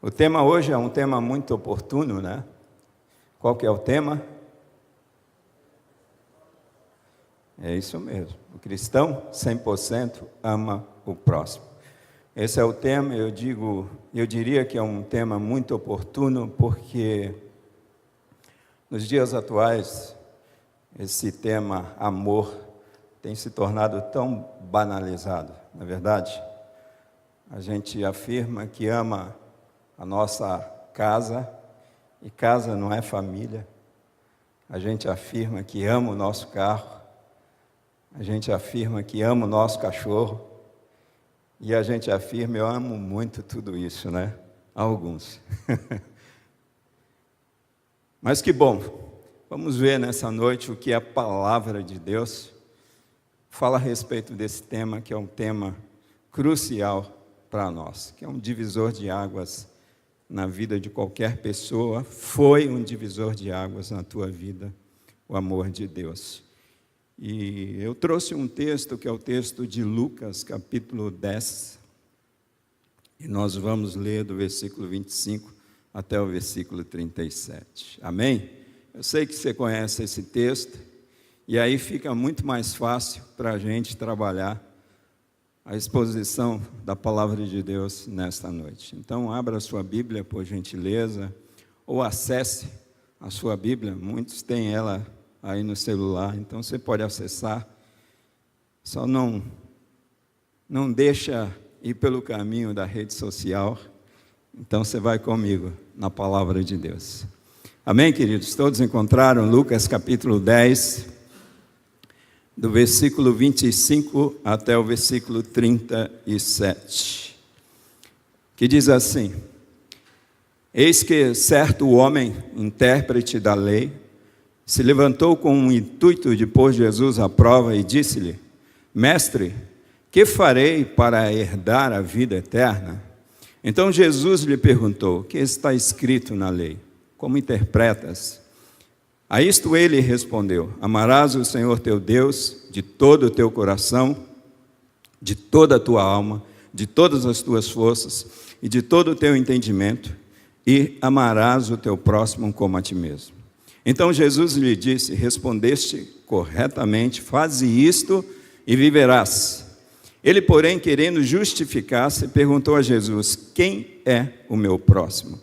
O tema hoje é um tema muito oportuno, né? Qual que é o tema? É isso mesmo. O cristão 100% ama o próximo. Esse é o tema, eu diria que é um tema muito oportuno, porque nos dias atuais, esse tema amor tem se tornado tão banalizado, não é verdade? A gente afirma que ama a nossa casa, e casa não é família. A gente afirma que ama o nosso carro, a gente afirma que ama o nosso cachorro, e a gente afirma, eu amo muito tudo isso, né? Alguns. Mas que bom, vamos ver nessa noite o que a palavra de Deus fala a respeito desse tema, que é um tema crucial para nós, que é um divisor de águas na vida de qualquer pessoa, foi um divisor de águas na tua vida, o amor de Deus. E eu trouxe um texto que é o texto de Lucas, capítulo 10, e nós vamos ler do versículo 25 até o versículo 37. Amém? Eu sei que você conhece esse texto, e aí fica muito mais fácil para a gente trabalhar a exposição da palavra de Deus nesta noite. Então, abra a sua Bíblia, por gentileza, ou acesse a sua Bíblia. Muitos têm ela aí no celular, então você pode acessar. Só não deixa ir pelo caminho da rede social. Então, você vai comigo na palavra de Deus. Amém, queridos? Todos encontraram Lucas capítulo 10, do versículo 25 até o versículo 37, que diz assim: Eis que certo homem, intérprete da lei, se levantou com o intuito de pôr Jesus à prova e disse-lhe: Mestre, que farei para herdar a vida eterna? Então Jesus lhe perguntou: O que está escrito na lei? Como interpretas? A isto ele respondeu: Amarás o Senhor teu Deus de todo o teu coração, de toda a tua alma, de todas as tuas forças e de todo o teu entendimento, e amarás o teu próximo como a ti mesmo. Então Jesus lhe disse: Respondeste corretamente, faze isto e viverás. Ele, porém, querendo justificar-se, perguntou a Jesus: Quem é o meu próximo?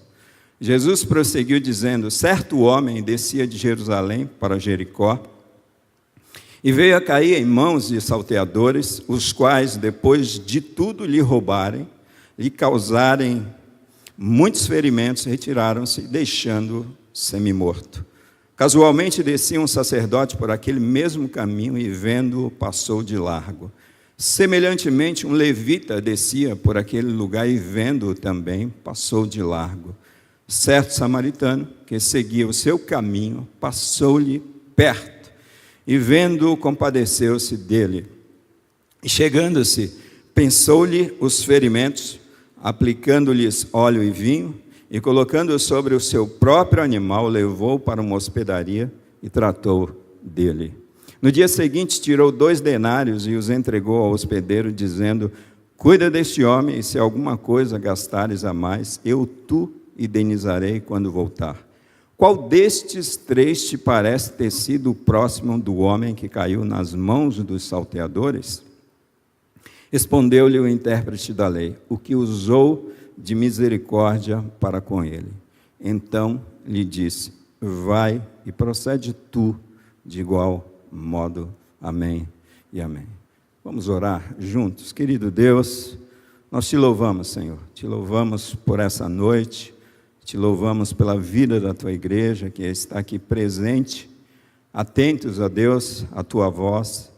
Jesus prosseguiu dizendo: Certo homem descia de Jerusalém para Jericó e veio a cair em mãos de salteadores, os quais, depois de tudo lhe roubarem, lhe causarem muitos ferimentos, retiraram-se, deixando-o semi-morto. Casualmente descia um sacerdote por aquele mesmo caminho e, vendo-o, passou de largo. Semelhantemente, um levita descia por aquele lugar e, vendo-o também, passou de largo. Certo samaritano, que seguia o seu caminho, passou-lhe perto, e vendo-o, compadeceu-se dele. E chegando-se, pensou-lhe os ferimentos, aplicando-lhes óleo e vinho, e colocando-o sobre o seu próprio animal, levou-o para uma hospedaria e tratou dele. No dia seguinte, tirou 2 denários e os entregou ao hospedeiro, dizendo: Cuida deste homem, e se alguma coisa gastares a mais, eu indenizarei quando voltar. Qual destes 3 te parece ter sido o próximo do homem que caiu nas mãos dos salteadores? Respondeu-lhe o intérprete da lei: O que usou de misericórdia para com ele. Então lhe disse: Vai e procede tu de igual modo. Amém e amém. Vamos orar juntos. Querido Deus, nós te louvamos, Senhor. Te louvamos por essa noite. Te louvamos pela vida da tua igreja, que está aqui presente, atentos a Deus, a tua voz.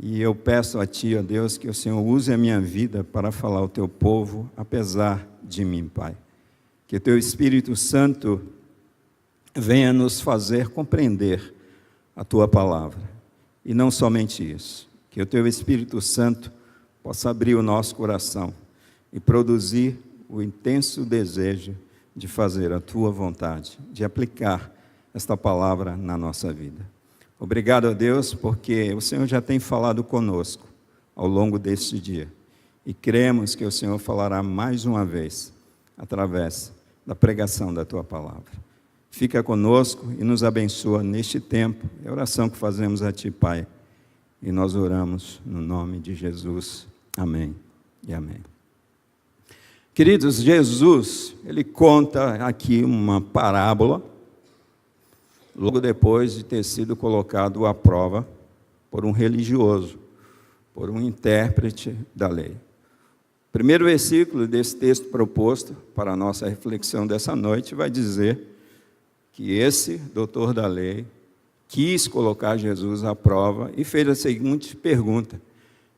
E eu peço a ti, ó Deus, que o Senhor use a minha vida para falar ao teu povo, apesar de mim, Pai. Que o teu Espírito Santo venha nos fazer compreender a tua palavra. E não somente isso, que o teu Espírito Santo possa abrir o nosso coração e produzir o intenso desejo de fazer a tua vontade, de aplicar esta palavra na nossa vida. Obrigado a Deus, porque o Senhor já tem falado conosco ao longo deste dia. E cremos que o Senhor falará mais uma vez através da pregação da Tua palavra. Fica conosco e nos abençoa neste tempo. É a oração que fazemos a Ti, Pai. E nós oramos no nome de Jesus. Amém e amém. Queridos, Jesus, ele conta aqui uma parábola, logo depois de ter sido colocado à prova por um religioso, por um intérprete da lei. O primeiro versículo desse texto proposto para a nossa reflexão dessa noite vai dizer que esse doutor da lei quis colocar Jesus à prova e fez a seguinte pergunta: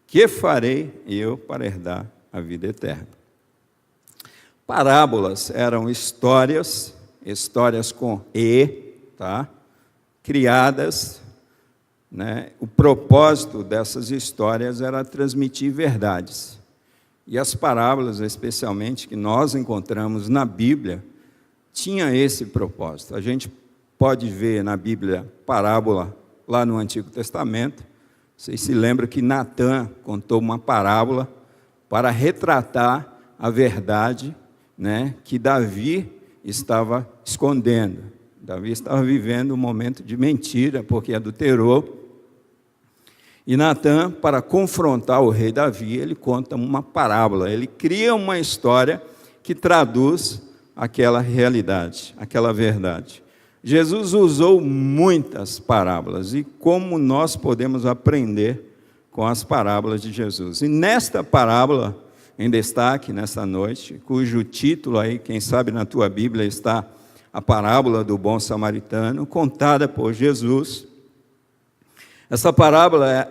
que farei eu para herdar a vida eterna? Parábolas eram histórias com E, tá? Criadas, né? O propósito dessas histórias era transmitir verdades. E as parábolas, especialmente, que nós encontramos na Bíblia, tinha esse propósito. A gente pode ver na Bíblia parábola lá no Antigo Testamento. Vocês se lembram que Natã contou uma parábola para retratar a verdade, né, que Davi estava escondendo. Davi estava vivendo um momento de mentira, porque adulterou. E Natã, para confrontar o rei Davi, ele conta uma parábola, ele cria uma história que traduz aquela realidade, aquela verdade. Jesus usou muitas parábolas, e como nós podemos aprender com as parábolas de Jesus. E nesta parábola, em destaque nessa noite, cujo título aí, quem sabe na tua Bíblia está a parábola do bom samaritano, contada por Jesus. Essa parábola,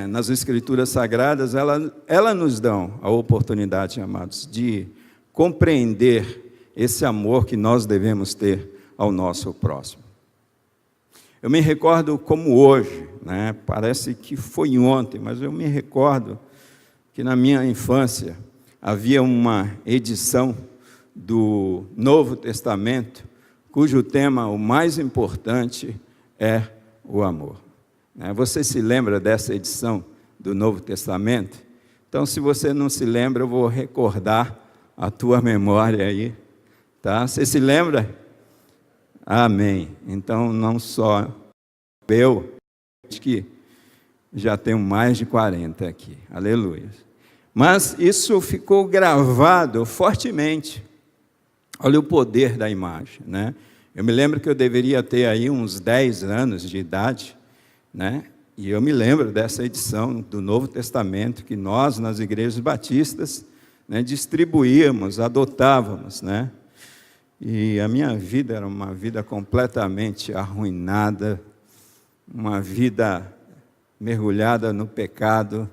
nas Escrituras Sagradas, ela nos dá a oportunidade, amados, de compreender esse amor que nós devemos ter ao nosso próximo. Eu me recordo como hoje, né? Parece que foi ontem, mas eu me recordo que na minha infância havia uma edição do Novo Testamento, cujo tema, o mais importante, é o amor. Você se lembra dessa edição do Novo Testamento? Então, se você não se lembra, eu vou recordar a tua memória aí, tá? Você se lembra? Amém. Então, não só eu, acho que já tenho mais de 40 aqui, aleluia. Mas isso ficou gravado fortemente. Olha o poder da imagem, né? Eu me lembro que eu deveria ter aí uns 10 anos de idade, né? E eu me lembro dessa edição do Novo Testamento que nós, nas igrejas batistas, né, distribuíamos, adotávamos, né? E a minha vida era uma vida completamente arruinada, uma vida mergulhada no pecado,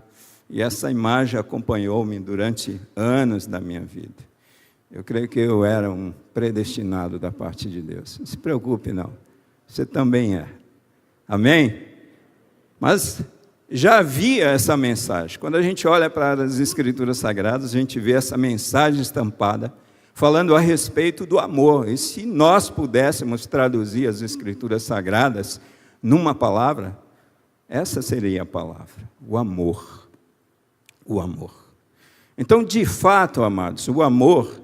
e essa imagem acompanhou-me durante anos da minha vida. Eu creio que eu era um predestinado da parte de Deus. Não se preocupe, não. Você também é. Amém? Mas já havia essa mensagem. Quando a gente olha para as Escrituras Sagradas, a gente vê essa mensagem estampada, falando a respeito do amor. E se nós pudéssemos traduzir as Escrituras Sagradas numa palavra, essa seria a palavra: o amor. O amor. Então, de fato, amados, o amor,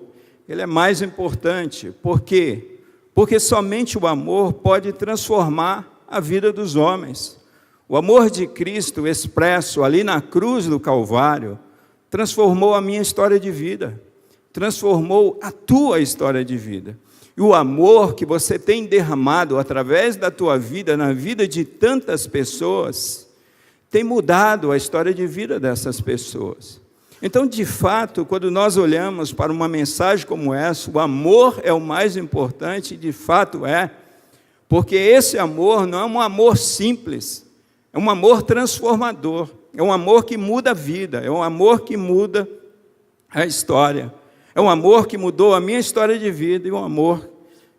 ele é mais importante. Por quê? Porque somente o amor pode transformar a vida dos homens. O amor de Cristo expresso ali na cruz do Calvário transformou a minha história de vida, transformou a tua história de vida. E o amor que você tem derramado através da tua vida, na vida de tantas pessoas, tem mudado a história de vida dessas pessoas. Então, de fato, quando nós olhamos para uma mensagem como essa, o amor é o mais importante, de fato é, porque esse amor não é um amor simples, é um amor transformador, é um amor que muda a vida, é um amor que muda a história, é um amor que mudou a minha história de vida e um amor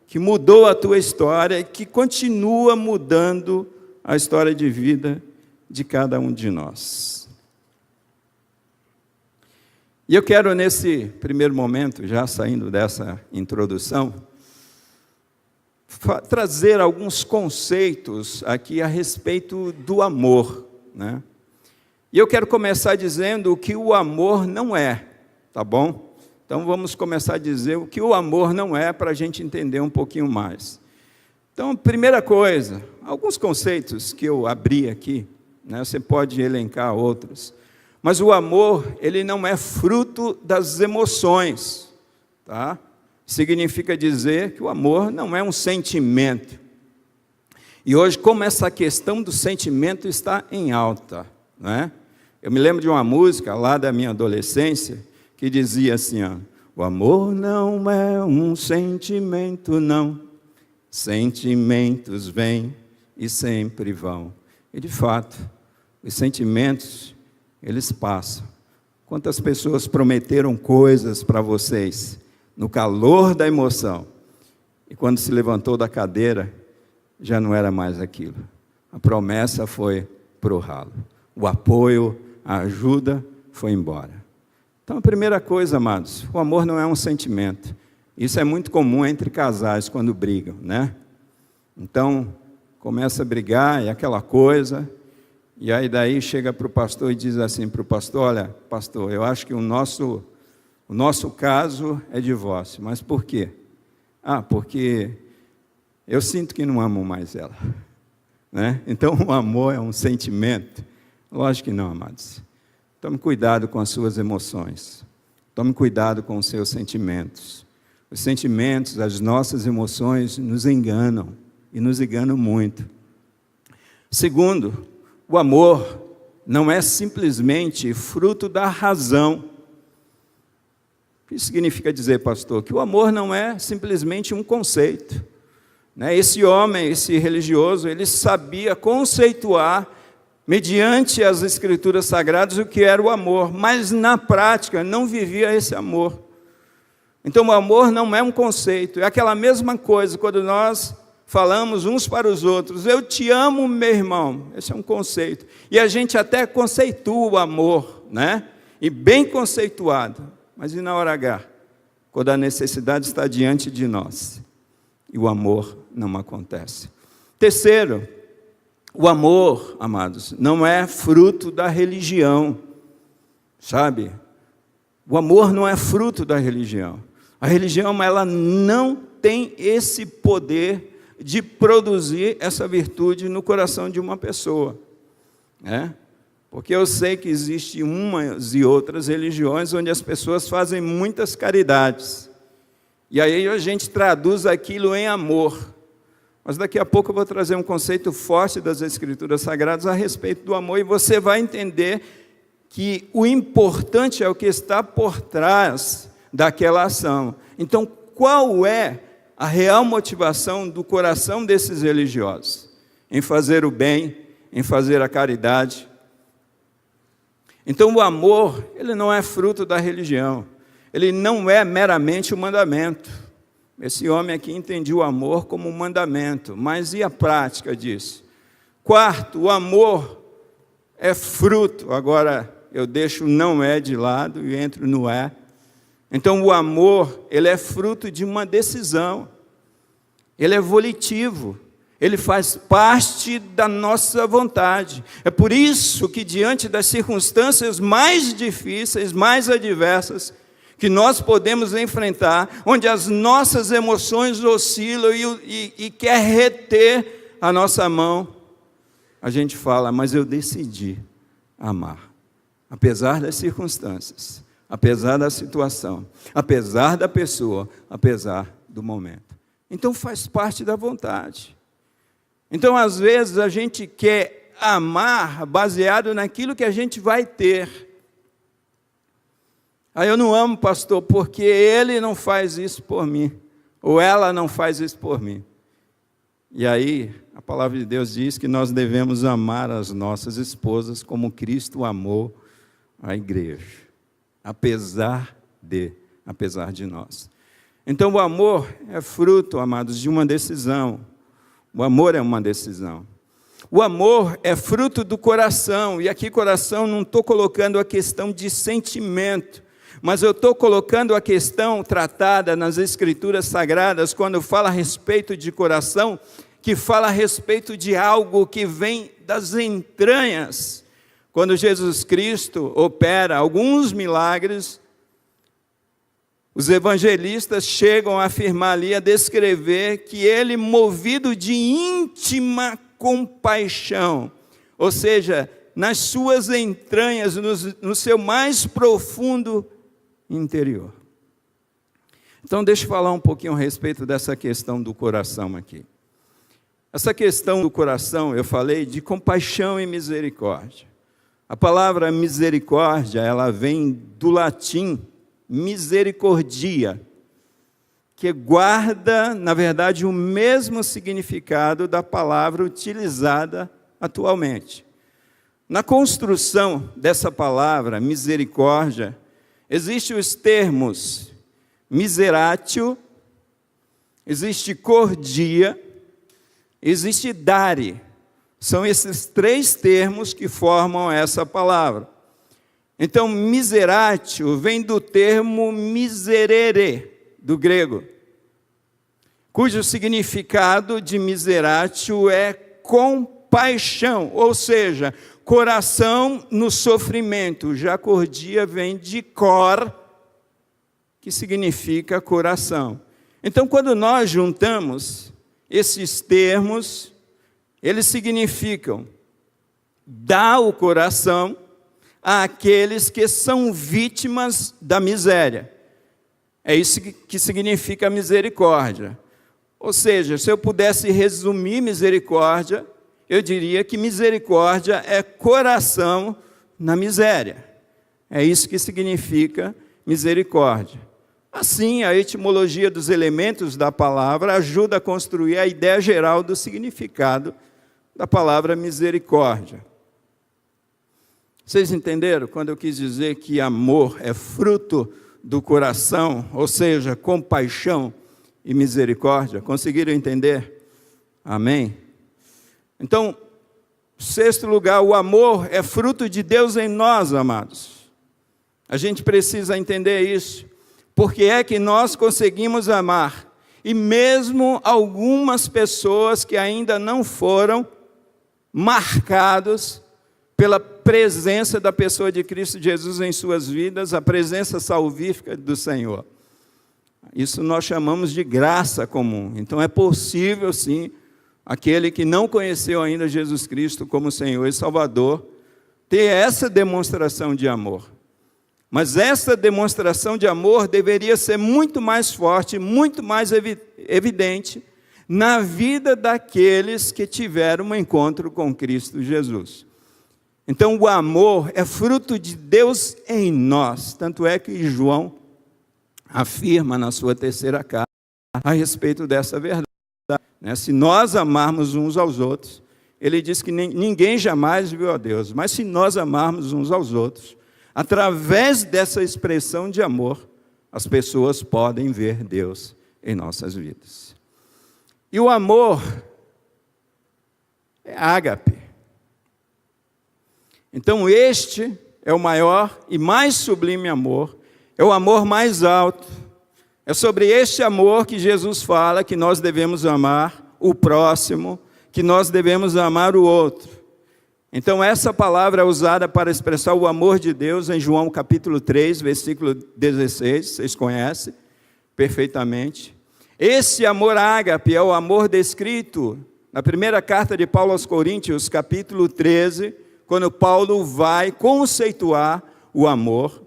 que mudou a tua história e que continua mudando a história de vida de cada um de nós. E eu quero, nesse primeiro momento, já saindo dessa introdução, trazer alguns conceitos aqui a respeito do amor, né? E eu quero começar dizendo o que o amor não é, tá bom? Então vamos começar a dizer o que o amor não é, para a gente entender um pouquinho mais. Então, primeira coisa, alguns conceitos que eu abri aqui, né? Você pode elencar outros, mas o amor, ele não é fruto das emoções, tá? Significa dizer que o amor não é um sentimento. E hoje, como essa questão do sentimento está em alta, né? Eu me lembro de uma música lá da minha adolescência, que dizia assim, ó, o amor não é um sentimento, não. Sentimentos vêm e sempre vão. E, de fato, os sentimentos, eles passam. Quantas pessoas prometeram coisas para vocês no calor da emoção, e quando se levantou da cadeira, já não era mais aquilo. A promessa foi para o ralo. O apoio, a ajuda foi embora. Então, a primeira coisa, amados, o amor não é um sentimento. Isso é muito comum entre casais quando brigam, né? Então, começa a brigar e aquela coisa, e aí daí chega para o pastor e diz assim para o pastor, olha, pastor, eu acho que o nosso caso é divórcio. Mas por quê? Porque eu sinto que não amo mais ela, né? Então, o amor é um sentimento? Lógico que não, amados. Tome cuidado com as suas emoções. Tome cuidado com os seus sentimentos. Os sentimentos, as nossas emoções nos enganam, e nos enganam muito. Segundo, o amor não é simplesmente fruto da razão. O que significa dizer, pastor? Que o amor não é simplesmente um conceito, né? Esse homem, esse religioso, ele sabia conceituar, mediante as Escrituras Sagradas, o que era o amor, mas na prática não vivia esse amor. Então o amor não é um conceito, é aquela mesma coisa quando nós falamos uns para os outros, eu te amo, meu irmão, esse é um conceito, e a gente até conceitua o amor, né? E bem conceituado, mas e na hora H? Quando a necessidade está diante de nós, e o amor não acontece. Terceiro, o amor, amados, não é fruto da religião, sabe? O amor não é fruto da religião. A religião, ela não tem esse poder de produzir essa virtude no coração de uma pessoa, né? Porque eu sei que existem umas e outras religiões onde as pessoas fazem muitas caridades, e aí a gente traduz aquilo em amor. Mas daqui a pouco eu vou trazer um conceito forte das Escrituras Sagradas a respeito do amor, e você vai entender que o importante é o que está por trás daquela ação. Então, qual é a real motivação do coração desses religiosos? Em fazer o bem, em fazer a caridade. Então, o amor, ele não é fruto da religião. Ele não é meramente um mandamento. Esse homem aqui entendia o amor como um mandamento, mas e a prática disso? Quarto, o amor é fruto. Agora eu deixo o não é de lado e entro no é. Então o amor, ele é fruto de uma decisão. Ele é volitivo. Ele faz parte da nossa vontade. É por isso que diante das circunstâncias mais difíceis, mais adversas, que nós podemos enfrentar, onde as nossas emoções oscilam e quer reter a nossa mão, a gente fala, mas eu decidi amar, apesar das circunstâncias, apesar da situação, apesar da pessoa, apesar do momento. Então faz parte da vontade. Então às vezes a gente quer amar baseado naquilo que a gente vai ter. Eu não amo, pastor, porque ele não faz isso por mim, ou ela não faz isso por mim. E aí, a palavra de Deus diz que nós devemos amar as nossas esposas como Cristo amou a igreja, apesar de nós. Então, o amor é fruto, amados, de uma decisão. O amor é uma decisão. O amor é fruto do coração, e aqui coração não estou colocando a questão de sentimento, mas eu estou colocando a questão tratada nas Escrituras Sagradas, quando fala a respeito de coração, que fala a respeito de algo que vem das entranhas. Quando Jesus Cristo opera alguns milagres, Os evangelistas chegam a afirmar ali, a descrever que ele, movido de íntima compaixão, ou seja, nas suas entranhas, no seu mais profundo interior. Então, deixa eu falar um pouquinho a respeito dessa questão do coração aqui. Essa questão do coração, eu falei de compaixão e misericórdia. A palavra misericórdia, ela vem do latim misericordia, que guarda, na verdade, o mesmo significado da palavra utilizada atualmente. Na construção dessa palavra, misericórdia, existem os termos miseratio, existe cordia, existe dare. São esses três termos que formam essa palavra. Então, miseratio vem do termo miserere, do grego, cujo significado de miseratio é compaixão, ou seja, coração no sofrimento. Já cordia vem de cor, que significa coração. Então, quando nós juntamos esses termos, eles significam dar o coração àqueles que são vítimas da miséria. É isso que significa misericórdia. Ou seja, se eu pudesse resumir misericórdia, eu diria que misericórdia é coração na miséria. É isso que significa misericórdia. Assim, a etimologia dos elementos da palavra ajuda a construir a ideia geral do significado da palavra misericórdia. Vocês entenderam quando eu quis dizer que amor é fruto do coração, ou seja, compaixão e misericórdia? Conseguiram entender? Amém? Então, sexto lugar, o amor é fruto de Deus em nós, amados. A gente precisa entender isso. Porque é que nós conseguimos amar. E mesmo algumas pessoas que ainda não foram marcados pela presença da pessoa de Cristo Jesus em suas vidas, a presença salvífica do Senhor. Isso nós chamamos de graça comum. Então é possível sim, aquele que não conheceu ainda Jesus Cristo como Senhor e Salvador, ter essa demonstração de amor. Mas essa demonstração de amor deveria ser muito mais forte, muito mais evidente na vida daqueles que tiveram um encontro com Cristo Jesus. Então, o amor é fruto de Deus em nós. Tanto é que João afirma na sua terceira carta a respeito dessa verdade. Se nós amarmos uns aos outros, ele diz que ninguém jamais viu a Deus, mas se nós amarmos uns aos outros, através dessa expressão de amor, as pessoas podem ver Deus em nossas vidas. E o amor é ágape. Então este é o maior e mais sublime amor, é o amor mais alto. É sobre este amor que Jesus fala que nós devemos amar o próximo, que nós devemos amar o outro. Então essa palavra é usada para expressar o amor de Deus em João capítulo 3, versículo 16, vocês conhecem perfeitamente. Esse amor ágape é o amor descrito na primeira carta de Paulo aos Coríntios, capítulo 13, quando Paulo vai conceituar o amor.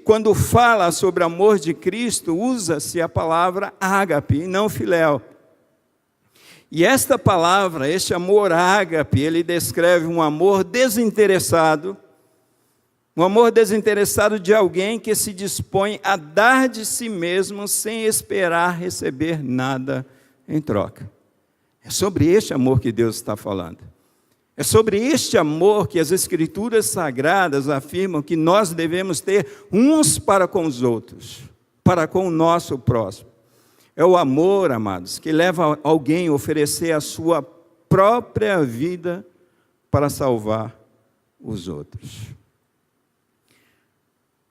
Quando fala sobre o amor de Cristo, usa-se a palavra ágape e não filéu. E esta palavra, este amor ágape, ele descreve um amor desinteressado de alguém que se dispõe a dar de si mesmo sem esperar receber nada em troca. É sobre este amor que Deus está falando. É sobre este amor que as Escrituras Sagradas afirmam que nós devemos ter uns para com os outros, para com o nosso próximo. É o amor, amados, que leva alguém a oferecer a sua própria vida para salvar os outros.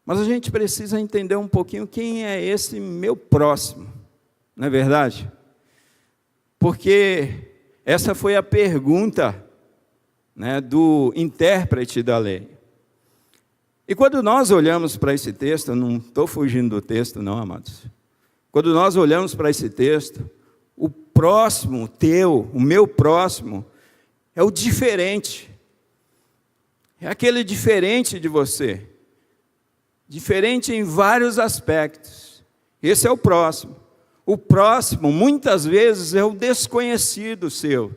Mas a gente precisa entender um pouquinho quem é esse meu próximo, não é verdade? Porque essa foi a pergunta, do intérprete da lei. E quando nós olhamos para esse texto, eu não estou fugindo do texto não, amados. Quando nós olhamos para esse texto, o próximo teu, o meu próximo, é o diferente. É aquele diferente de você. Diferente em vários aspectos. Esse é o próximo. O próximo, muitas vezes, é o desconhecido seu.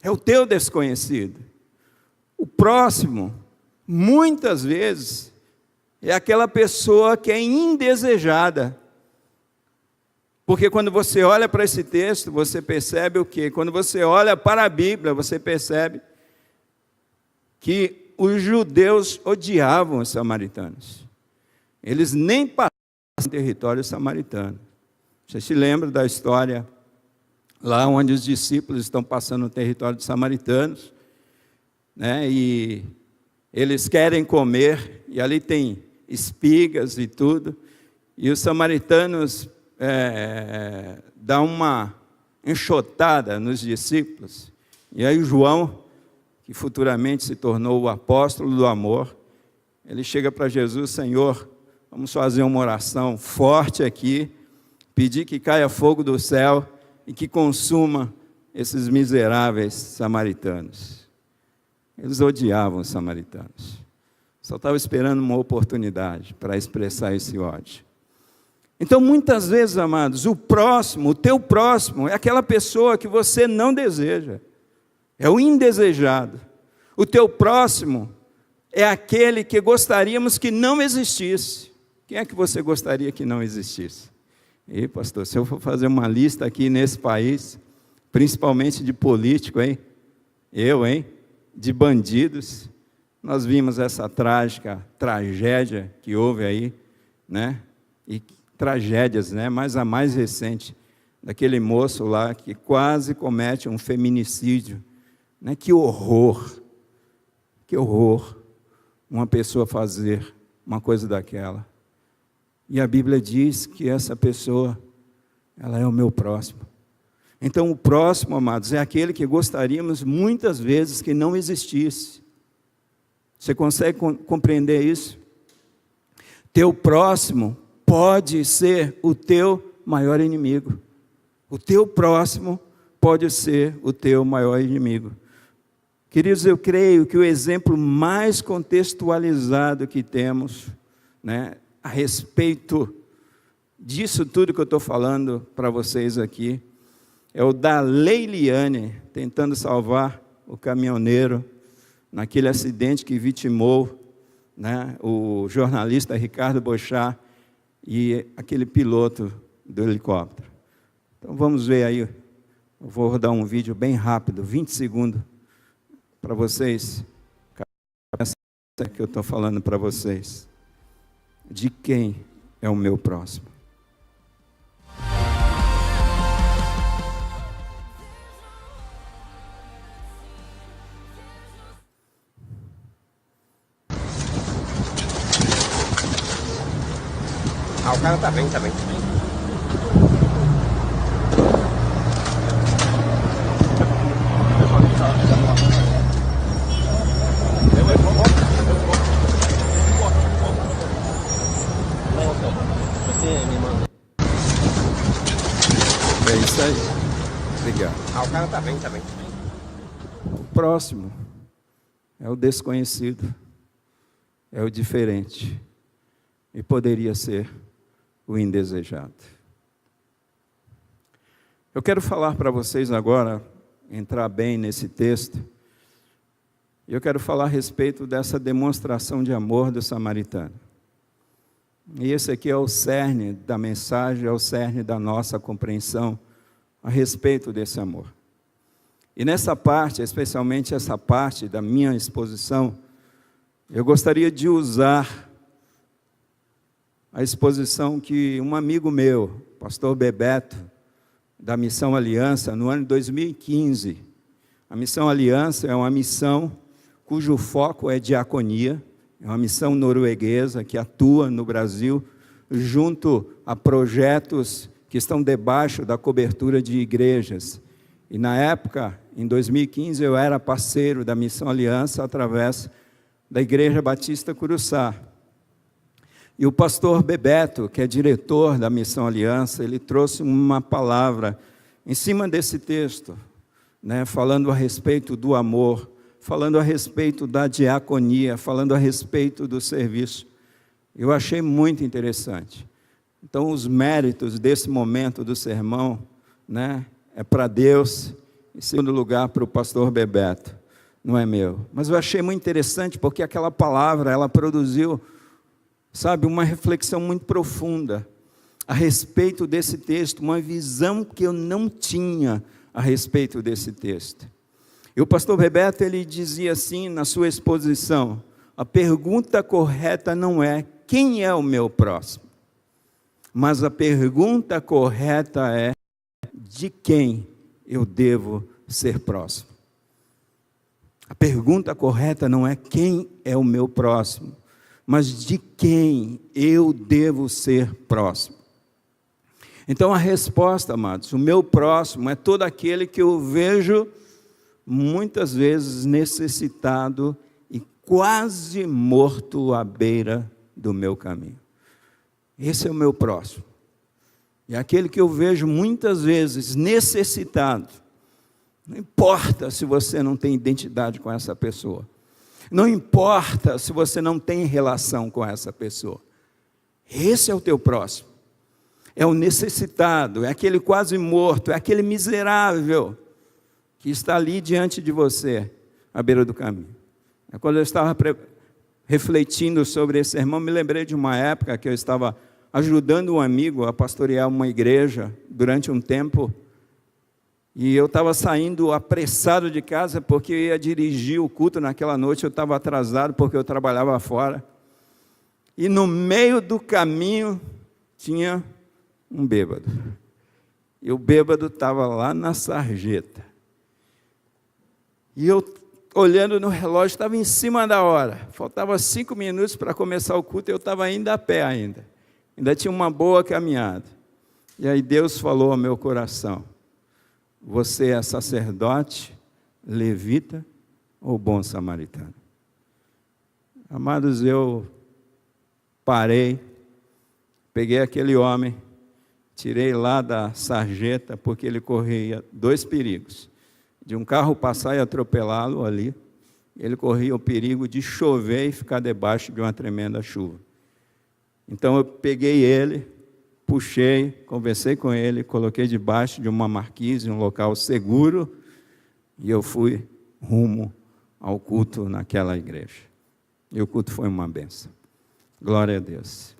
É o teu desconhecido. O próximo, muitas vezes, é aquela pessoa que é indesejada. Porque quando você olha para esse texto, você percebe o quê? Quando você olha para a Bíblia, você percebe que os judeus odiavam os samaritanos. Eles nem passavam no território samaritano. Você se lembra da história lá onde os discípulos estão passando no território dos samaritanos, né? E eles querem comer, e ali tem espigas e tudo, e os samaritanos dão uma enxotada nos discípulos, e aí o João, que futuramente se tornou o apóstolo do amor, ele chega para Jesus: Senhor, vamos fazer uma oração forte aqui, pedir que caia fogo do céu e que consuma esses miseráveis samaritanos. Eles odiavam os samaritanos. Só estava esperando uma oportunidade para expressar esse ódio. Então, muitas vezes, amados, o próximo, o teu próximo, é aquela pessoa que você não deseja. É o indesejado. O teu próximo é aquele que gostaríamos que não existisse. Quem é que você gostaria que não existisse? E pastor, se eu for fazer uma lista aqui nesse país, principalmente de político, hein? De bandidos, nós vimos essa trágica tragédia que houve aí, né? E tragédias, né? Mas a mais recente, daquele moço lá que quase comete um feminicídio, né? Que horror, uma pessoa fazer uma coisa daquela. E a Bíblia diz que essa pessoa, ela é o meu próximo. Então, o próximo, amados, é aquele que gostaríamos muitas vezes que não existisse. Você consegue compreender isso? Teu próximo pode ser o teu maior inimigo. O teu próximo pode ser o teu maior inimigo. Queridos, eu creio que o exemplo mais contextualizado que temos, né, a respeito disso tudo que eu estou falando para vocês aqui, é o da Leiliane tentando salvar o caminhoneiro naquele acidente que vitimou, né, o jornalista Ricardo Boechat e aquele piloto do helicóptero. Então vamos ver aí, eu vou rodar um vídeo bem rápido, 20 segundos, para vocês, que eu estou falando para vocês. De quem é o meu próximo? O cara tá bem. Você me manda. É isso aí. Obrigado. O cara tá bem. O próximo é o desconhecido, é o diferente, e poderia ser o indesejado. Eu quero falar para vocês agora, entrar bem nesse texto, e eu quero falar a respeito dessa demonstração de amor do samaritano. E esse aqui é o cerne da mensagem, é o cerne da nossa compreensão a respeito desse amor. E nessa parte, especialmente essa parte da minha exposição, eu gostaria de usar a exposição que um amigo meu, pastor Bebeto, da Missão Aliança, no ano de 2015, a Missão Aliança é uma missão cujo foco é diaconia, é uma missão norueguesa que atua no Brasil junto a projetos que estão debaixo da cobertura de igrejas. E na época, em 2015, eu era parceiro da Missão Aliança através da Igreja Batista Curuçá. E o pastor Bebeto, que é diretor da Missão Aliança, ele trouxe uma palavra em cima desse texto, né, falando a respeito do amor, falando a respeito da diaconia, falando a respeito do serviço. Eu achei muito interessante. Então, os méritos desse momento do sermão, né, é para Deus, em segundo lugar para o pastor Bebeto, não é meu. Mas eu achei muito interessante porque aquela palavra, ela produziu, sabe, uma reflexão muito profunda a respeito desse texto, uma visão que eu não tinha a respeito desse texto. E o pastor Bebeto, ele dizia assim na sua exposição: a pergunta correta não é quem é o meu próximo, mas a pergunta correta é de quem eu devo ser próximo. A pergunta correta não é quem é o meu próximo, mas de quem eu devo ser próximo. Então a resposta, amados, o meu próximo é todo aquele que eu vejo muitas vezes necessitado e quase morto à beira do meu caminho. Esse é o meu próximo. É aquele que eu vejo muitas vezes necessitado. Não importa se você não tem identidade com essa pessoa. Não importa se você não tem relação com essa pessoa. Esse é o teu próximo. É o necessitado, é aquele quase morto, é aquele miserável que está ali diante de você, à beira do caminho. Quando eu estava refletindo sobre esse sermão, me lembrei de uma época que eu estava ajudando um amigo a pastorear uma igreja durante um tempo, e eu estava saindo apressado de casa porque eu ia dirigir o culto naquela noite. Eu estava atrasado porque eu trabalhava fora, e no meio do caminho tinha um bêbado, e o bêbado estava lá na sarjeta, e eu olhando no relógio, estava em cima da hora, faltava 5 minutos para começar o culto, e eu estava ainda a pé ainda tinha uma boa caminhada, e aí Deus falou ao meu coração: você é sacerdote, levita ou bom samaritano? Amados, eu parei, peguei aquele homem, tirei lá da sarjeta, porque ele corria 2 perigos: de um carro passar e atropelá-lo ali, ele corria o perigo de chover e ficar debaixo de uma tremenda chuva. Então eu peguei ele, puxei, conversei com ele, coloquei debaixo de uma marquise, um local seguro, e eu fui rumo ao culto naquela igreja. E o culto foi uma bênção. Glória a Deus.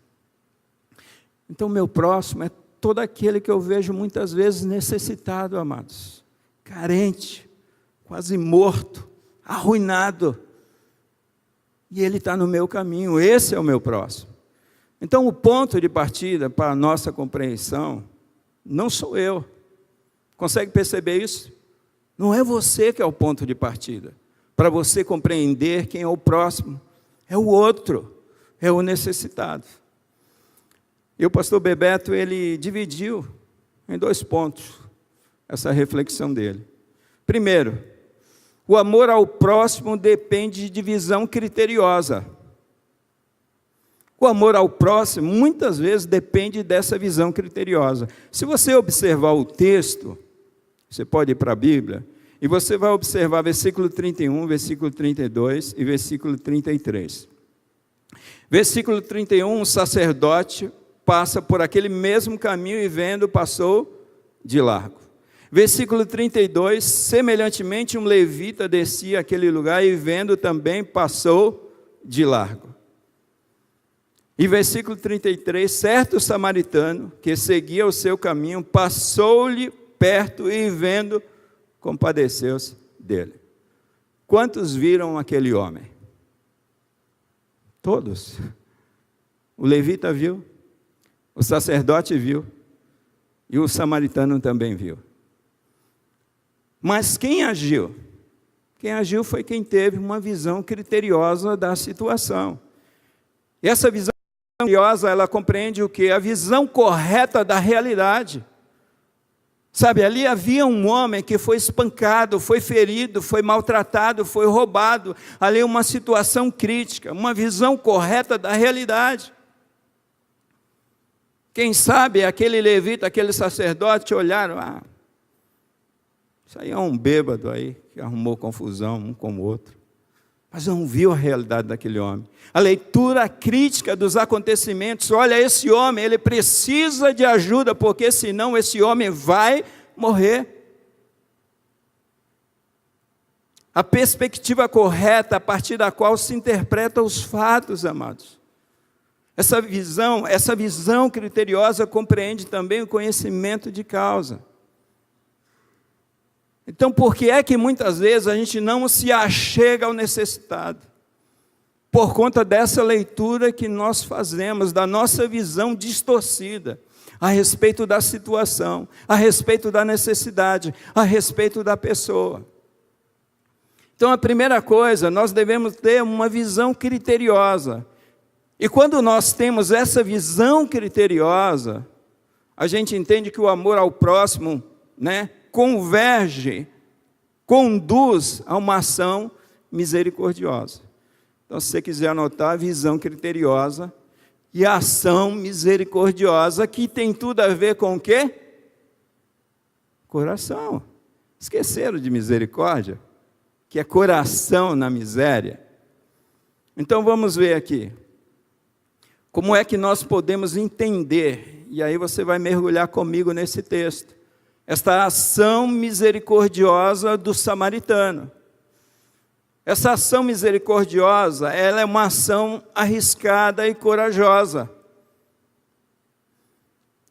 Então, meu próximo é todo aquele que eu vejo muitas vezes necessitado, amados, carente, quase morto, arruinado, e ele está no meu caminho. Esse é o meu próximo. Então, o ponto de partida para a nossa compreensão não sou eu. Consegue perceber isso? Não é você que é o ponto de partida. Para você compreender quem é o próximo, é o outro, é o necessitado. E o pastor Bebeto, ele dividiu em 2 pontos essa reflexão dele. Primeiro, o amor ao próximo depende de visão criteriosa. O amor ao próximo, muitas vezes, depende dessa visão criteriosa. Se você observar o texto, você pode ir para a Bíblia, e você vai observar versículo 31, versículo 32 e versículo 33. Versículo 31, o sacerdote passa por aquele mesmo caminho e vendo, passou de largo. Versículo 32, semelhantemente um levita descia aquele lugar e vendo também passou de largo. E versículo 33, certo samaritano que seguia o seu caminho, passou-lhe perto e vendo, compadeceu-se dele. Quantos viram aquele homem? Todos. O levita viu, o sacerdote viu, e o samaritano também viu. Mas quem agiu? Quem agiu foi quem teve uma visão criteriosa da situação. E essa visão criteriosa, ela compreende o quê? A visão correta da realidade. Sabe, ali havia um homem que foi espancado, foi ferido, foi maltratado, foi roubado. Ali uma situação crítica, uma visão correta da realidade. Quem sabe aquele levita, aquele sacerdote olharam, isso aí é um bêbado aí, que arrumou confusão um com o outro. Mas não viu a realidade daquele homem. A leitura crítica dos acontecimentos, olha, esse homem, ele precisa de ajuda, porque senão esse homem vai morrer. A perspectiva correta, a partir da qual se interpretam os fatos, amados. Essa visão criteriosa compreende também o conhecimento de causa. Então, por que é que muitas vezes a gente não se achega ao necessitado? Por conta dessa leitura que nós fazemos, da nossa visão distorcida, a respeito da situação, a respeito da necessidade, a respeito da pessoa. Então, a primeira coisa, nós devemos ter uma visão criteriosa. E quando nós temos essa visão criteriosa, a gente entende que o amor ao próximo, conduz a uma ação misericordiosa. Então, se você quiser anotar, a visão criteriosa e a ação misericordiosa, que tem tudo a ver com o quê? Coração. Esqueceram de misericórdia? Que é coração na miséria. Então, vamos ver aqui. Como é que nós podemos entender? E aí você vai mergulhar comigo nesse texto. Esta ação misericordiosa do samaritano. Essa ação misericordiosa, ela é uma ação arriscada e corajosa.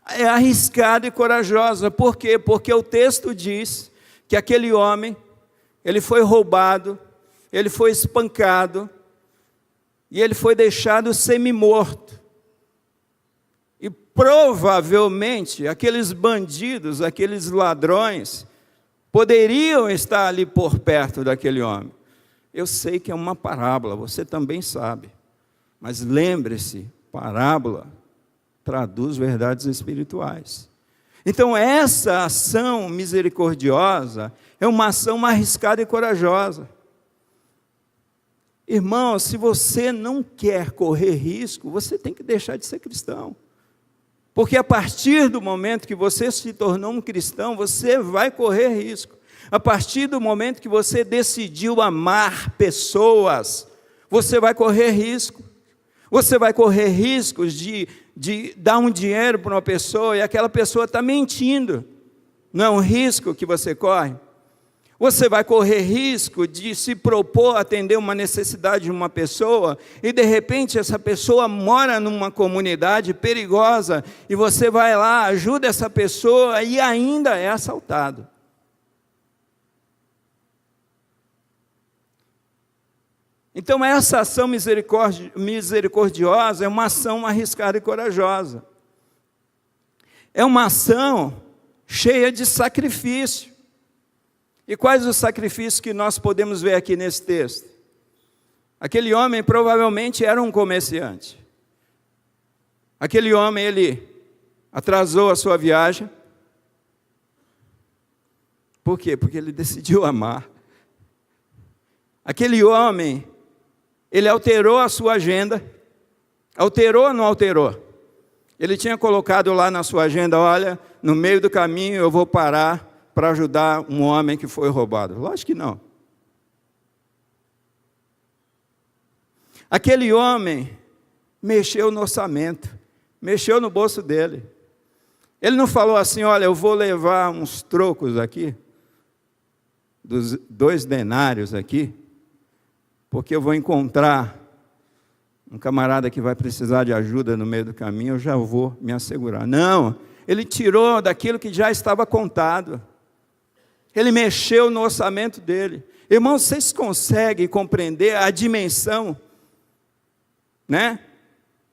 É arriscada e corajosa. Por quê? Porque o texto diz que aquele homem, ele foi roubado, ele foi espancado, e ele foi deixado semi-morto. E provavelmente aqueles bandidos, aqueles ladrões, poderiam estar ali por perto daquele homem. Eu sei que é uma parábola, você também sabe. Mas lembre-se, parábola traduz verdades espirituais. Então essa ação misericordiosa é uma ação arriscada e corajosa. Irmão, se você não quer correr risco, você tem que deixar de ser cristão. Porque a partir do momento que você se tornou um cristão, você vai correr risco. A partir do momento que você decidiu amar pessoas, você vai correr risco. Você vai correr riscos de dar um dinheiro para uma pessoa e aquela pessoa está mentindo. Não é um risco que você corre? Você vai correr risco de se propor a atender uma necessidade de uma pessoa e de repente essa pessoa mora numa comunidade perigosa e você vai lá, ajuda essa pessoa e ainda é assaltado. Então essa ação misericordiosa é uma ação arriscada e corajosa. É uma ação cheia de sacrifício. E quais os sacrifícios que nós podemos ver aqui nesse texto? Aquele homem provavelmente era um comerciante. Aquele homem, ele atrasou a sua viagem. Por quê? Porque ele decidiu amar. Aquele homem, ele alterou a sua agenda. Alterou ou não alterou? Ele tinha colocado lá na sua agenda, olha, no meio do caminho eu vou parar para ajudar um homem que foi roubado. Lógico que não. Aquele homem mexeu no orçamento, mexeu no bolso dele. Ele não falou assim, olha, eu vou levar uns trocos aqui, dos 2 denários aqui, porque eu vou encontrar um camarada que vai precisar de ajuda no meio do caminho, eu já vou me assegurar. Não, ele tirou daquilo que já estava contado. Ele mexeu no orçamento dele. Irmãos, vocês conseguem compreender a dimensão,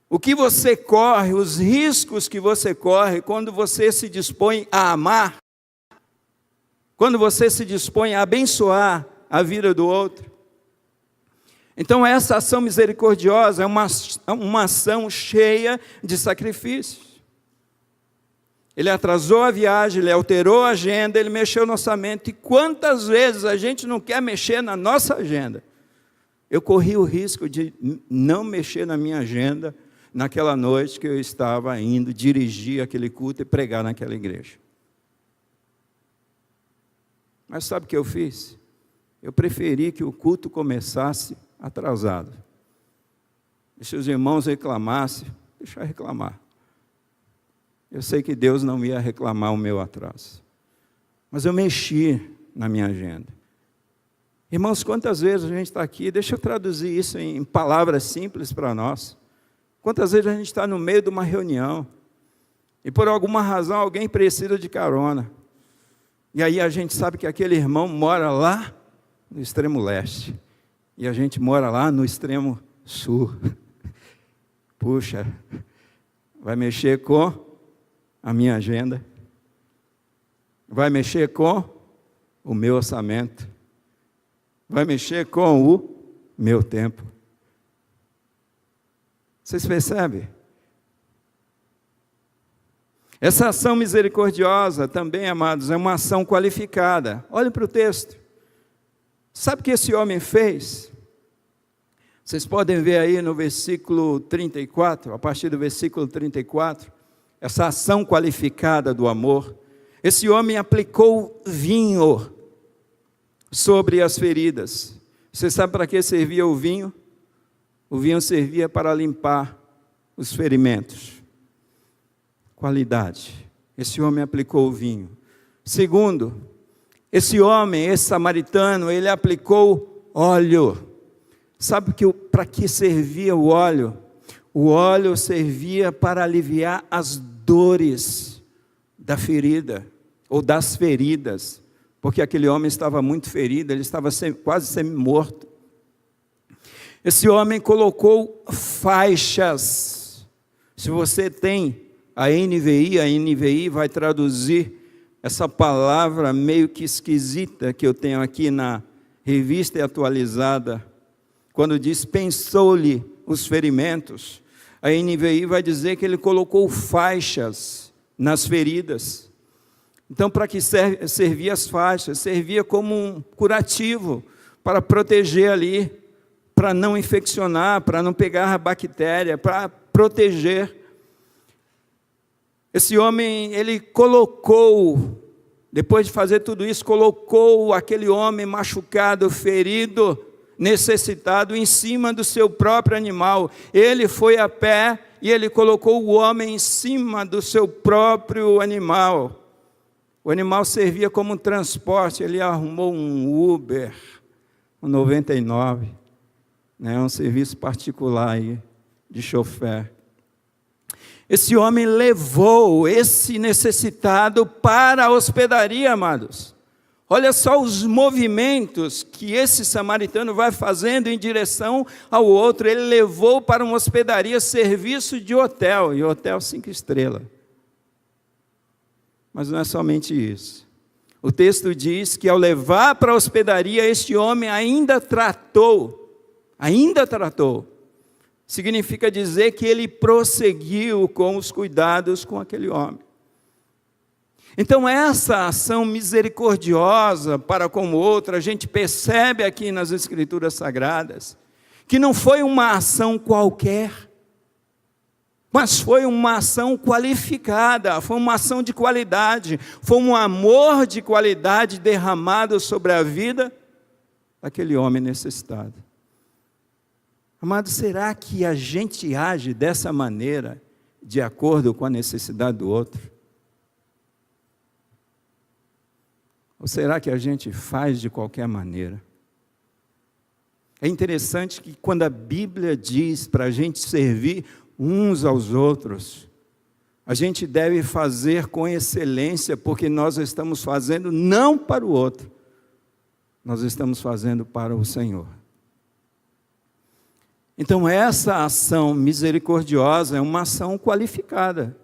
O que você corre, os riscos que você corre quando você se dispõe a amar, quando você se dispõe a abençoar a vida do outro. Então essa ação misericordiosa é uma ação cheia de sacrifícios. Ele atrasou a viagem, ele alterou a agenda, ele mexeu no orçamento. E quantas vezes a gente não quer mexer na nossa agenda? Eu corri o risco de não mexer na minha agenda naquela noite que eu estava indo dirigir aquele culto e pregar naquela igreja. Mas sabe o que eu fiz? Eu preferi que o culto começasse atrasado. E se os irmãos reclamassem, deixa eu reclamar. Eu sei que Deus não ia reclamar o meu atraso. Mas eu mexi na minha agenda. Irmãos, quantas vezes a gente está aqui, deixa eu traduzir isso em palavras simples para nós. Quantas vezes a gente está no meio de uma reunião e por alguma razão alguém precisa de carona. E aí a gente sabe que aquele irmão mora lá no extremo leste e a gente mora lá no extremo sul. Puxa, vai mexer com a minha agenda, vai mexer com o meu orçamento, vai mexer com o meu tempo. Vocês percebem? Essa ação misericordiosa também, amados, é uma ação qualificada. Olhem para o texto. Sabe o que esse homem fez? Vocês podem ver aí no versículo 34, a partir do versículo 34, essa ação qualificada do amor. Esse homem aplicou vinho sobre as feridas. Você sabe para que servia o vinho? O vinho servia para limpar os ferimentos. Qualidade. Esse homem aplicou o vinho. Segundo, esse homem, esse samaritano, ele aplicou óleo. Sabe para que servia o óleo? O óleo servia para aliviar as dores da ferida, ou das feridas, porque aquele homem estava muito ferido, ele estava quase semi-morto. Esse homem colocou faixas. Se você tem a NVI vai traduzir essa palavra meio que esquisita que eu tenho aqui na Revista Atualizada, quando diz pensou-lhe os ferimentos. A NVI vai dizer que ele colocou faixas nas feridas. Então, para que servia as faixas? Servia como um curativo, para proteger ali, para não infeccionar, para não pegar a bactéria, para proteger. Esse homem, ele colocou, depois de fazer tudo isso, colocou aquele homem machucado, ferido, necessitado, em cima do seu próprio animal. Ele foi a pé e ele colocou o homem em cima do seu próprio animal. O animal servia como um transporte, ele arrumou um Uber, um 99, um serviço particular aí, de chofer. Esse homem levou esse necessitado para a hospedaria, amados. Olha só os movimentos que esse samaritano vai fazendo em direção ao outro. Ele levou para uma hospedaria, serviço de hotel, e hotel 5 estrelas. Mas não é somente isso. O texto diz que ao levar para a hospedaria, este homem ainda tratou. Significa dizer que ele prosseguiu com os cuidados com aquele homem. Então essa ação misericordiosa para com o outro, a gente percebe aqui nas Escrituras Sagradas, que não foi uma ação qualquer, mas foi uma ação qualificada, foi uma ação de qualidade, foi um amor de qualidade derramado sobre a vida daquele homem necessitado. Amado, será que a gente age dessa maneira, de acordo com a necessidade do outro? Ou será que a gente faz de qualquer maneira? É interessante que quando a Bíblia diz para a gente servir uns aos outros, a gente deve fazer com excelência, porque nós estamos fazendo não para o outro, nós estamos fazendo para o Senhor. Então essa ação misericordiosa é uma ação qualificada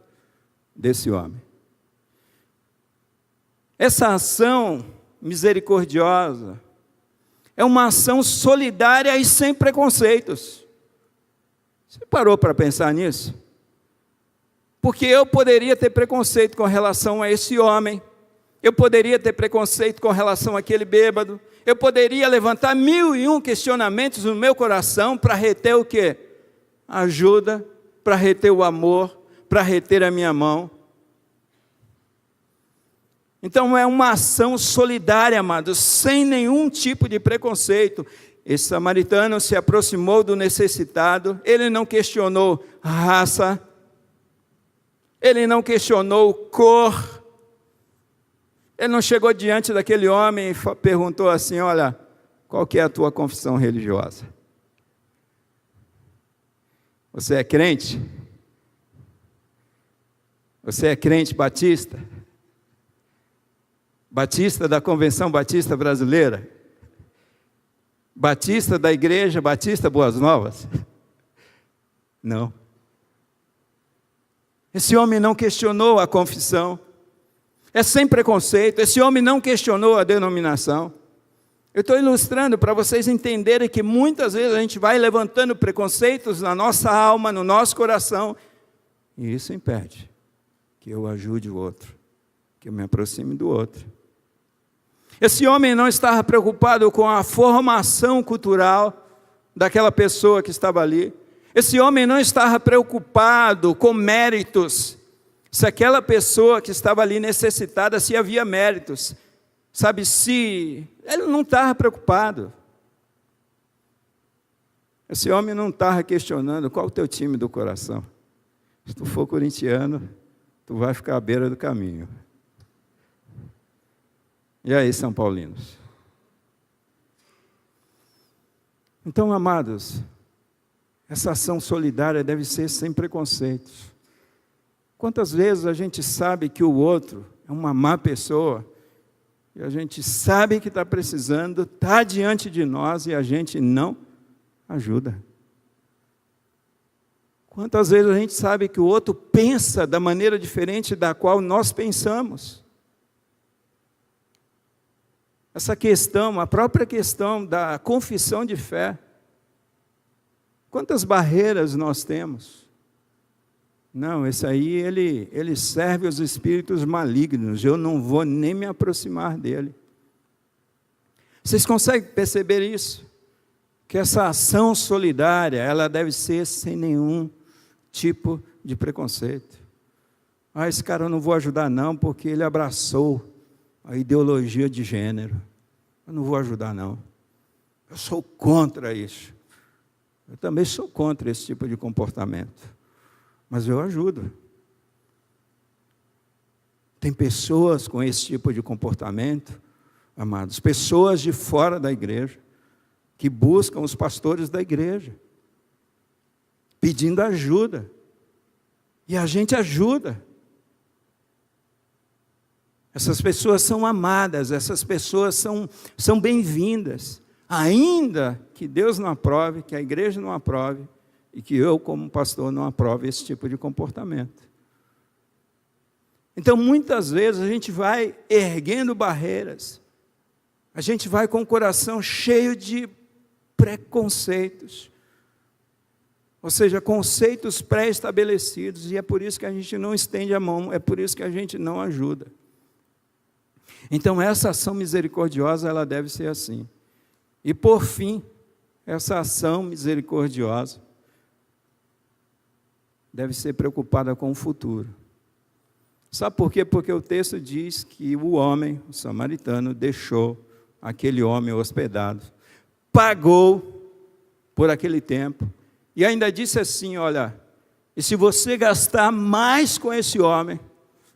desse homem. Essa ação misericordiosa é uma ação solidária e sem preconceitos. Você parou para pensar nisso? Porque eu poderia ter preconceito com relação a esse homem, eu poderia ter preconceito com relação àquele bêbado, eu poderia levantar 1001 questionamentos no meu coração para reter o quê? Ajuda, para reter o amor, para reter a minha mão. Então é uma ação solidária, amados, sem nenhum tipo de preconceito. Esse samaritano se aproximou do necessitado, ele não questionou raça, ele não questionou cor, ele não chegou diante daquele homem e perguntou assim: olha, qual que é a tua confissão religiosa? Você é crente? Você é crente batista? Batista da Convenção Batista Brasileira? Batista da Igreja Batista Boas Novas? Não. Esse homem não questionou a confissão. É sem preconceito. Esse homem não questionou a denominação. Eu estou ilustrando para vocês entenderem que muitas vezes a gente vai levantando preconceitos na nossa alma, no nosso coração, e isso impede que eu ajude o outro, que eu me aproxime do outro. Esse homem não estava preocupado com a formação cultural daquela pessoa que estava ali. Esse homem não estava preocupado com méritos, se aquela pessoa que estava ali necessitada, se havia méritos. Sabe, se ele não estava preocupado. Esse homem não estava questionando qual o teu time do coração. Se tu for corintiano, tu vai ficar à beira do caminho. E aí, São Paulinos? Então, amados, essa ação solidária deve ser sem preconceitos. Quantas vezes a gente sabe que o outro é uma má pessoa, e a gente sabe que está precisando, está diante de nós e a gente não ajuda. Quantas vezes a gente sabe que o outro pensa da maneira diferente da qual nós pensamos. Essa questão, a própria questão da confissão de fé. Quantas barreiras nós temos? Não, esse aí, ele serve aos espíritos malignos, eu não vou nem me aproximar dele. Vocês conseguem perceber isso? Que essa ação solidária, ela deve ser sem nenhum tipo de preconceito. Ah, esse cara eu não vou ajudar não, porque ele abraçou a ideologia de gênero. Eu não vou ajudar não. Eu sou contra isso. Eu também sou contra esse tipo de comportamento. Mas eu ajudo. Tem pessoas com esse tipo de comportamento, amados, pessoas de fora da igreja, que buscam os pastores da igreja, pedindo ajuda. E a gente ajuda. Essas pessoas são amadas, essas pessoas são bem-vindas. Ainda que Deus não aprove, que a igreja não aprove, e que eu, como pastor, não aprove esse tipo de comportamento. Então, muitas vezes, a gente vai erguendo barreiras, a gente vai com o coração cheio de preconceitos, ou seja, conceitos pré-estabelecidos, e é por isso que a gente não estende a mão, é por isso que a gente não ajuda. Então, essa ação misericordiosa, ela deve ser assim. E, por fim, essa ação misericordiosa deve ser preocupada com o futuro. Sabe por quê? Porque o texto diz que o homem, o samaritano, deixou aquele homem hospedado, pagou por aquele tempo, e ainda disse assim, olha, e se você gastar mais com esse homem,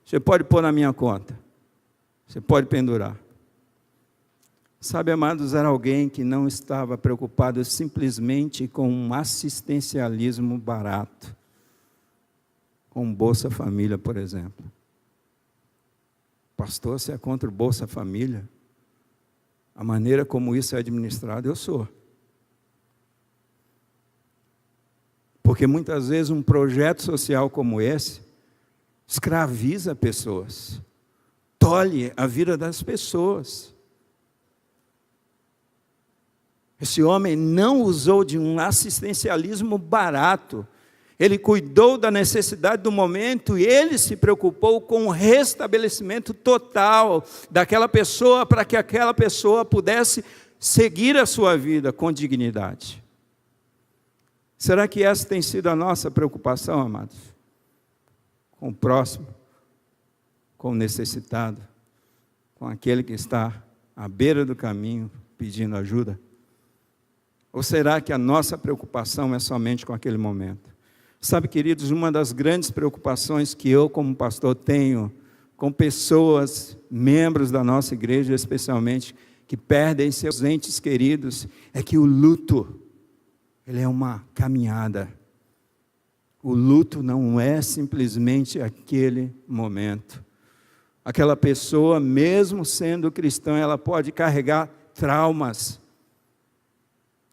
você pode pôr na minha conta, você pode pendurar. Sabe, amados, era alguém que não estava preocupado simplesmente com um assistencialismo barato, com Bolsa Família, por exemplo. Pastor, você é contra o Bolsa Família? A maneira como isso é administrado, eu sou. Porque muitas vezes um projeto social como esse escraviza pessoas, tolhe a vida das pessoas. Esse homem não usou de um assistencialismo barato. Ele cuidou da necessidade do momento e ele se preocupou com o restabelecimento total daquela pessoa, para que aquela pessoa pudesse seguir a sua vida com dignidade. Será que essa tem sido a nossa preocupação, amados? Com o próximo, com o necessitado, com aquele que está à beira do caminho pedindo ajuda? Ou será que a nossa preocupação é somente com aquele momento? Sabe, queridos, uma das grandes preocupações que eu, como pastor, tenho com pessoas, membros da nossa igreja, especialmente, que perdem seus entes queridos, é que o luto, ele é uma caminhada. O luto não é simplesmente aquele momento. Aquela pessoa, mesmo sendo cristã, ela pode carregar traumas.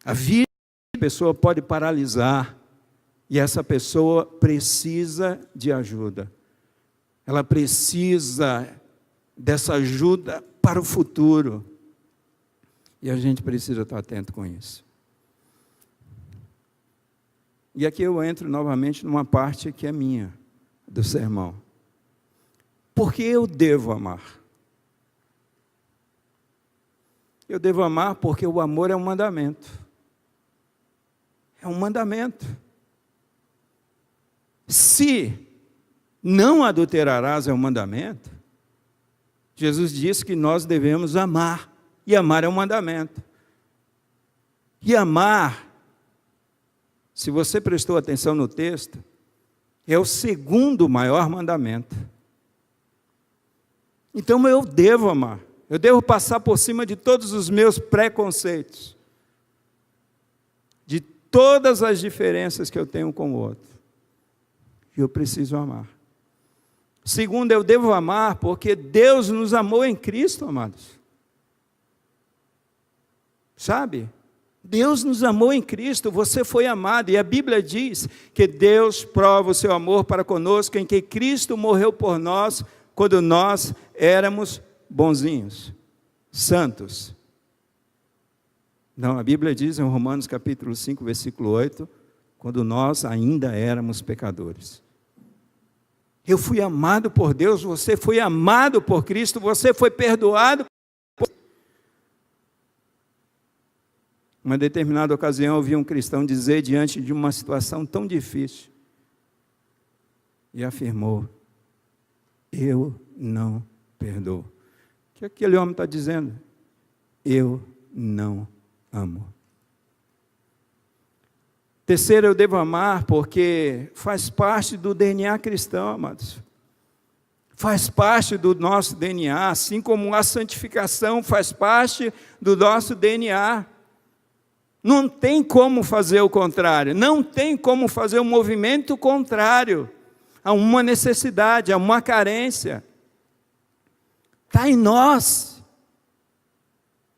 A vida da pessoa pode paralisar. E essa pessoa precisa de ajuda. Ela precisa dessa ajuda para o futuro. E a gente precisa estar atento com isso. E aqui eu entro novamente numa parte que é minha, do sermão. Por que eu devo amar? Eu devo amar porque o amor é um mandamento. É um mandamento. Se não adulterarás é um mandamento, Jesus disse que nós devemos amar, e amar é um mandamento. E amar, se você prestou atenção no texto, é o segundo maior mandamento. Então eu devo amar, eu devo passar por cima de todos os meus preconceitos, de todas as diferenças que eu tenho com o outro. E eu preciso amar. Segundo, eu devo amar porque Deus nos amou em Cristo, amados. Sabe? Deus nos amou em Cristo, você foi amado. E a Bíblia diz que Deus prova o seu amor para conosco em que Cristo morreu por nós quando nós éramos bonzinhos, santos. Não, a Bíblia diz em Romanos capítulo 5, versículo 8, quando nós ainda éramos pecadores. Eu fui amado por Deus, você foi amado por Cristo, você foi perdoado. Uma determinada ocasião, eu vi um cristão dizer diante de uma situação tão difícil, e afirmou: eu não perdoo. O que aquele homem está dizendo? Eu não amo. Terceiro, eu devo amar porque faz parte do DNA cristão, amados. Faz parte do nosso DNA, assim como a santificação faz parte do nosso DNA. Não tem como fazer o contrário, não tem como fazer um movimento contrário a uma necessidade, a uma carência. Está em nós.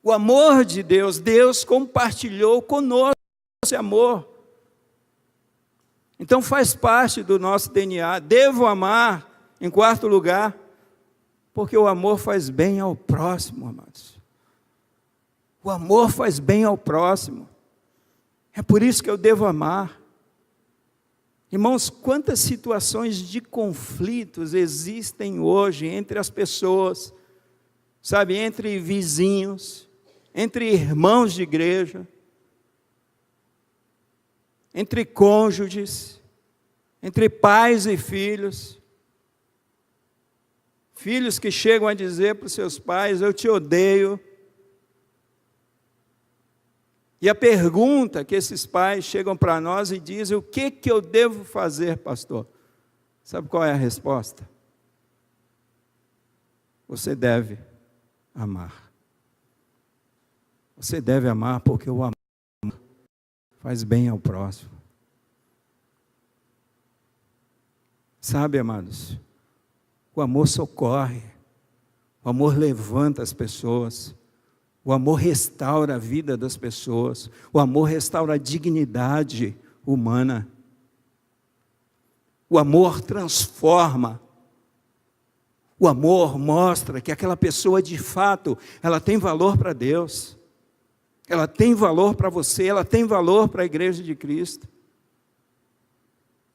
O amor de Deus, Deus compartilhou conosco esse amor. Então faz parte do nosso DNA. Devo amar, em quarto lugar, porque o amor faz bem ao próximo, amados. O amor faz bem ao próximo. É por isso que eu devo amar. Irmãos, quantas situações de conflitos existem hoje entre as pessoas, sabe, entre vizinhos, entre irmãos de igreja, entre cônjuges, entre pais e filhos. Filhos que chegam a dizer para os seus pais: eu te odeio. E a pergunta que esses pais chegam para nós e dizem: o que eu devo fazer, pastor? Sabe qual é a resposta? Você deve amar. Você deve amar porque o amor faz bem ao próximo. Sabe, amados, o amor socorre, o amor levanta as pessoas, o amor restaura a vida das pessoas, o amor restaura a dignidade humana, o amor transforma, o amor mostra que aquela pessoa de fato, ela tem valor para Deus, ela tem valor para você, ela tem valor para a igreja de Cristo.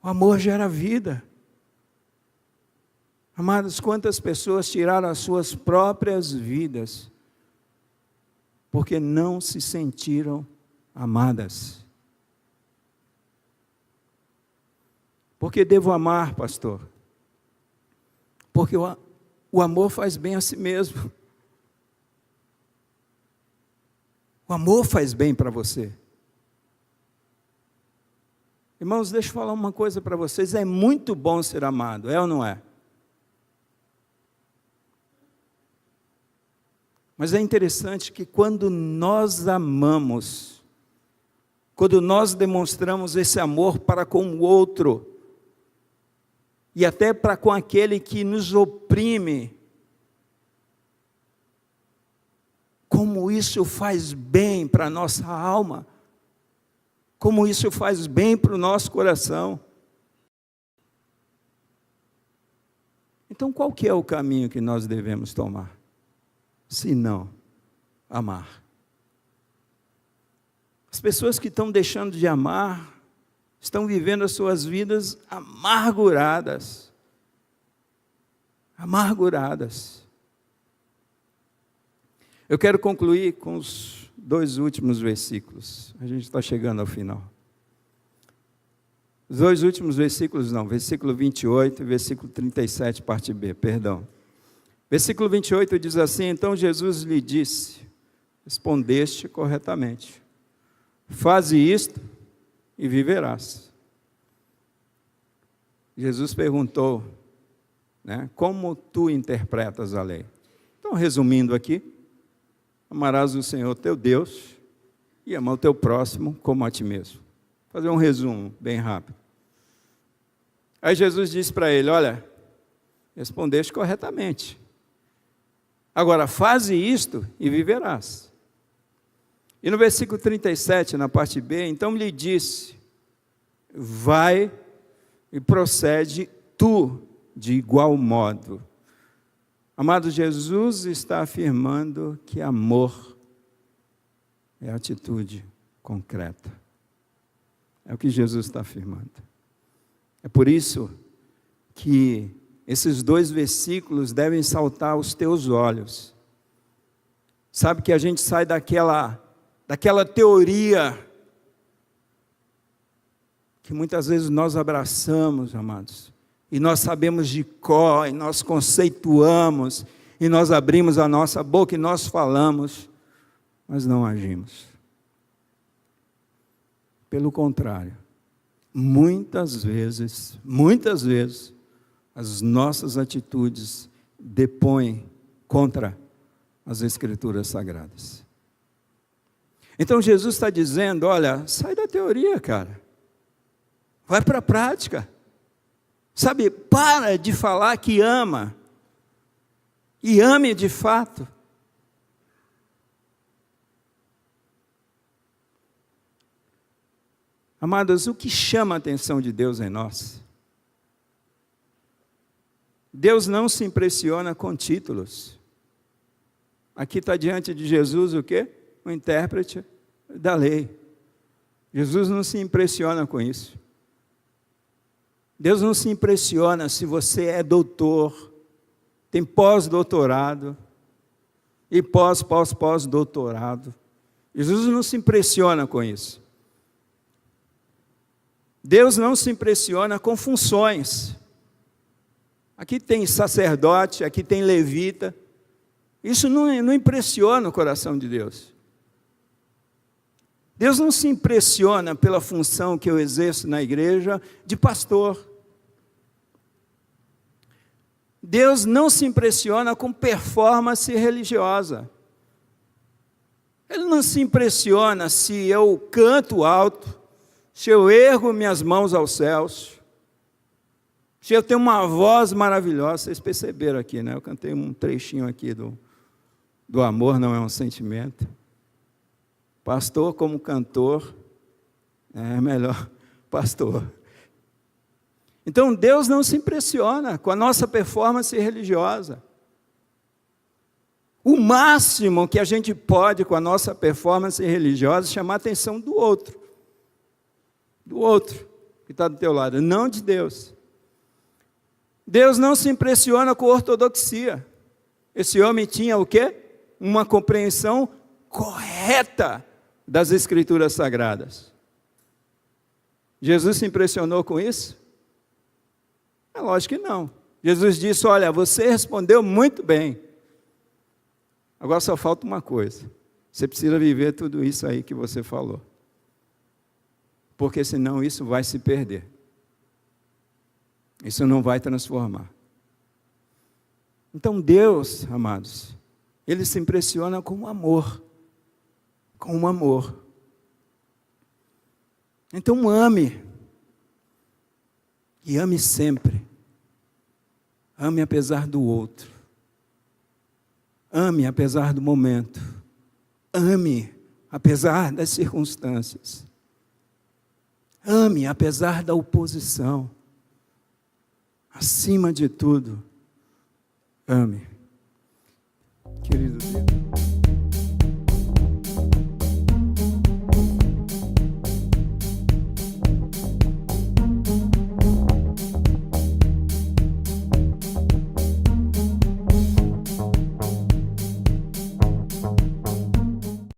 O amor gera vida. Amados, quantas pessoas tiraram as suas próprias vidas porque não se sentiram amadas? Por que devo amar, pastor? Porque o amor faz bem a si mesmo. O amor faz bem para você. Irmãos, deixa eu falar uma coisa para vocês. É muito bom ser amado, é ou não é? Mas é interessante que quando nós amamos, quando nós demonstramos esse amor para com o outro, e até para com aquele que nos oprime, como isso faz bem para a nossa alma, como isso faz bem para o nosso coração. Então, qual que é o caminho que nós devemos tomar? Se não amar. As pessoas que estão deixando de amar, estão vivendo as suas vidas amarguradas. Amarguradas. Eu quero concluir com os 2 últimos versículos. A gente está chegando ao final. Os 2 últimos versículos não, versículo 28 e versículo 37, parte B, perdão. Versículo 28 diz assim: então Jesus lhe disse, respondeste corretamente, faze isto e viverás. Jesus perguntou, como tu interpretas a lei? Então, resumindo aqui, amarás o Senhor teu Deus e amar o teu próximo como a ti mesmo. Vou fazer um resumo bem rápido. Aí Jesus disse para ele, olha, respondeste corretamente. Agora, faze isto e viverás. E no versículo 37, na parte B, então lhe disse, vai e procede tu de igual modo. Amado, Jesus está afirmando que amor é atitude concreta. É o que Jesus está afirmando. É por isso que esses 2 versículos devem saltar aos teus olhos. Sabe que a gente sai daquela teoria que muitas vezes nós abraçamos, amados, e nós sabemos de cor, e nós conceituamos, e nós abrimos a nossa boca e nós falamos, mas não agimos. Pelo contrário, muitas vezes, as nossas atitudes depõem contra as Escrituras Sagradas. Então Jesus está dizendo, olha, sai da teoria, cara. Vai para a prática. Sabe, para de falar que ama. E ame de fato. Amados, o que chama a atenção de Deus em nós? Deus não se impressiona com títulos. Aqui está diante de Jesus o quê? O intérprete da lei. Jesus não se impressiona com isso. Deus não se impressiona se você é doutor, tem pós-doutorado e pós-doutorado. Jesus não se impressiona com isso. Deus não se impressiona com funções. Aqui tem sacerdote, aqui tem levita. Isso não impressiona o coração de Deus. Deus não se impressiona pela função que eu exerço na igreja de pastor. Deus não se impressiona com performance religiosa. Ele não se impressiona se eu canto alto, se eu ergo minhas mãos aos céus, se eu tenho uma voz maravilhosa. Vocês perceberam aqui, né? Eu cantei um trechinho aqui do amor não é um sentimento. Pastor como cantor, é melhor pastor. Então Deus não se impressiona com a nossa performance religiosa. O máximo que a gente pode com a nossa performance religiosa é chamar a atenção do outro. que está do teu lado, não de Deus. Deus não se impressiona com ortodoxia. Esse homem tinha o quê? Uma compreensão correta das Escrituras Sagradas. Jesus se impressionou com isso? É lógico que não. Jesus disse, olha, você respondeu muito bem. Agora só falta uma coisa. Você precisa viver tudo isso aí que você falou. Porque senão isso vai se perder. Isso não vai transformar. Então Deus, amados, Ele se impressiona com o amor. Com o amor. Então ame. E ame sempre. Ame apesar do outro. Ame apesar do momento. Ame apesar das circunstâncias. Ame apesar da oposição. Acima de tudo, ame. Querido Deus.